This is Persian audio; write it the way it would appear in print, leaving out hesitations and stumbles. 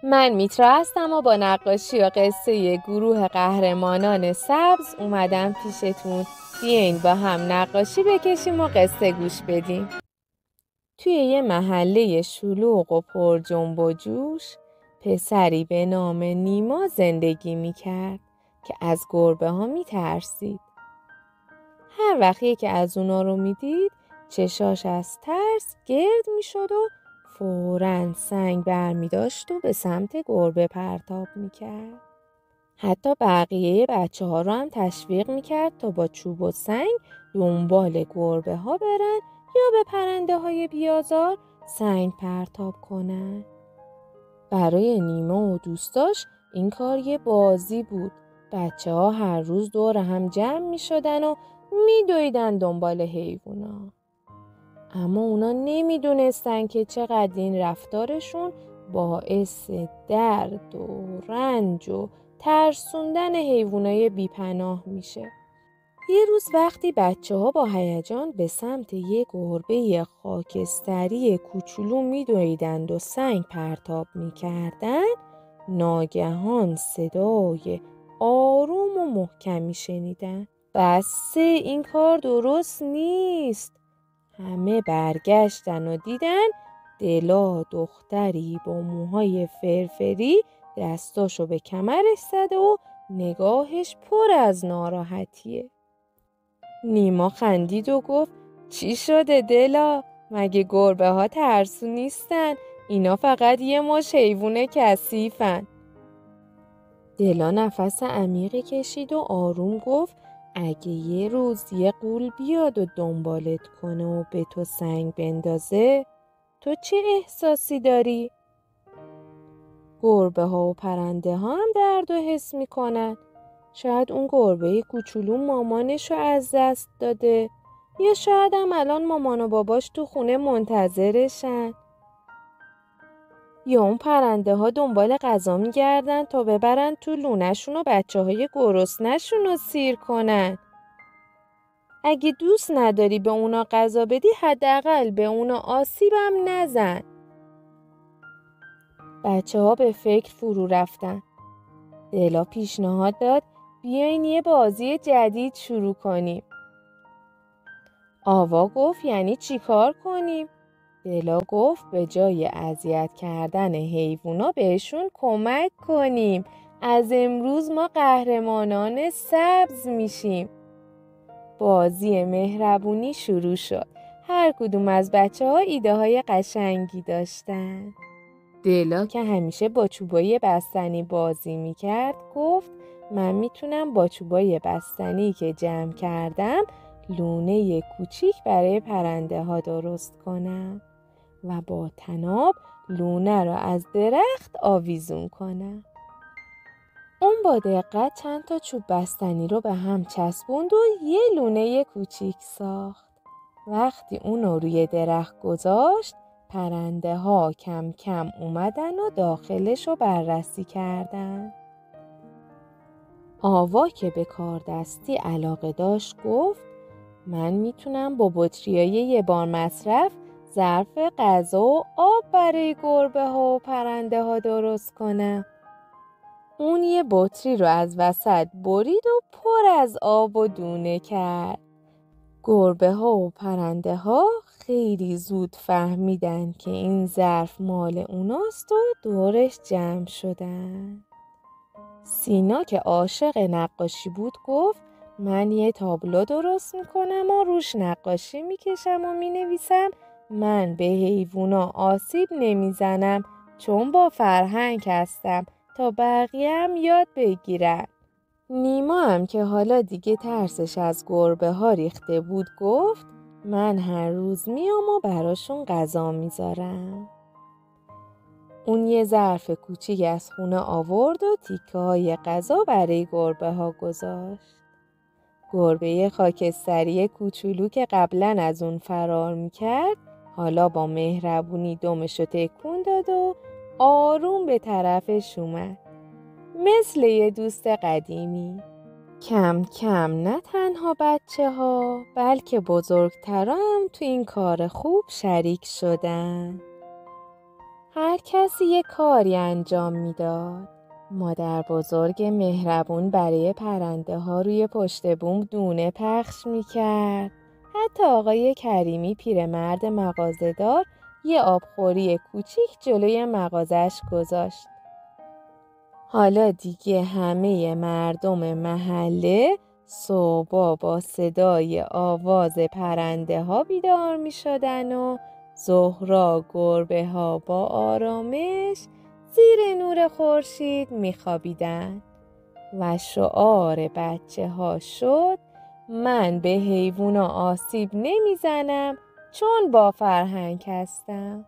من میترا هستم و با نقاشی و قصه گروه قهرمانان سبز اومدم پیشتون. بیاین با هم نقاشی بکشیم و قصه گوش بدیم. توی یه محله شلوغ و پر جنب و جوش پسری به نام نیما زندگی میکرد که از گربه ها میترسید. هر وقتی که از اونا رو میدید چشاش از ترس گرد میشد و فوراً سنگ برمیداشت و به سمت گربه پرتاب میکرد. حتی بقیه بچه ها رو هم تشویق میکرد تا با چوب و سنگ دنبال گربه ها برن یا به پرنده های بیازار سنگ پرتاب کنن. برای نیما و دوستاش این کار یه بازی بود. بچه ها هر روز دور هم جمع میشدن و میدویدن دنبال حیوونا. اما اونا نمیدونستن که چقدر این رفتارشون باعث درد و رنج و ترسوندن حیوانای بیپناه میشه. یه روز وقتی بچه ها با هیجان به سمت یه گربه خاکستری کوچولو میدویدند و سنگ پرتاب میکردن، ناگهان صدای آروم و محکمی شنیدن. بسه، این کار درست نیست. همه برگشتن و دیدن دلا دختری با موهای فرفری دستاشو به کمرش زده و نگاهش پر از ناراحتیه. نیما خندید و گفت چی شده دلا؟ مگه گربه ها ترسو نیستن؟ اینا فقط یه مش حیوون کثیفن. دلا نفس عمیقی کشید و آروم گفت اگه یه روز یه غول بیاد و دنبالت کنه و به تو سنگ بندازه، تو چه احساسی داری؟ گربه ها و پرنده ها هم درد و حس میکنن. شاید اون گربه کوچولو مامانشو از دست داده، یا شاید هم الان مامان و باباش تو خونه منتظرشن، یا اون پرنده ها دنبال غذا میگردن تا ببرن تو لونه‌شون و بچه های گرسنه‌شون رو سیر کنن. اگه دوست نداری به اونا غذا بدی، حداقل به اونا آسیبم نزن. بچه ها به فکر فرو رفتن. دلا پیشنهاد داد بیاین یه بازی جدید شروع کنیم. آوا گفت یعنی چی کار کنیم؟ دلا گفت به جای اذیت کردن حیوونا بهشون کمک کنیم. از امروز ما قهرمانان سبز میشیم. بازی مهربونی شروع شد. هر کدوم از بچه ها ایده های قشنگی داشتن. دلا که همیشه با چوبای بستنی بازی میکرد گفت من میتونم با چوبای بستنی که جمع کردم لونه کوچیک برای پرنده ها درست کنم و با طناب لونه را از درخت آویزون کنم. اون با دقت چند تا چوب بستنی رو به هم چسبوند و یه لونه کوچیک ساخت. وقتی اون رو روی درخت گذاشت، پرنده ها کم کم اومدن و داخلش رو بررسی کردن. آوا که به کاردستی علاقه داشت گفت من میتونم با بطریای یه بار مصرف ظرف غذا و آب برای گربه ها و پرنده ها درست کنم. اون یه بطری رو از وسط برید و پر از آب و دونه کرد. گربه ها و پرنده ها خیلی زود فهمیدن که این ظرف مال اوناست و دورش جمع شدن. سینا که عاشق نقاشی بود گفت من یه تابلو درست میکنم و روش نقاشی میکشم و مینویسم من به حیوونا آسیب نمیزنم چون با فرهنگ هستم تا بقیه هم یاد بگیرن. نیما هم که حالا دیگه ترسش از گربه ها ریخته بود گفت من هر روز میام و براشون غذا میذارم. اون یه ظرف کوچیک از خونه آورد و تیکه های غذا برای گربه ها گذاشت. گربه خاکستری کوچولو که قبلا از اون فرار میکرد حالا با مهربونی دمشو تکون داد و آروم به طرفش اومد. مثل یه دوست قدیمی. کم کم نه تنها بچه ها بلکه بزرگترا هم تو این کار خوب شریک شدن. هر کسی یک کاری انجام میداد. مادر بزرگ مهربون برای پرنده ها روی پشت بوم دونه پخش میکرد. حتی آقای کریمی پیرمرد مغازه‌دار یه آبخوری کوچیک جلوی مغازش گذاشت. حالا دیگه همه مردم محله صبح با صدای آواز پرنده ها بیدار می شدن و زهرا گربه ها با آرامش زیر نور خورشید می خوابیدن و شعار بچه ها شد: من به حیوونا آسیب نمی زنم چون با فرهنگ هستم.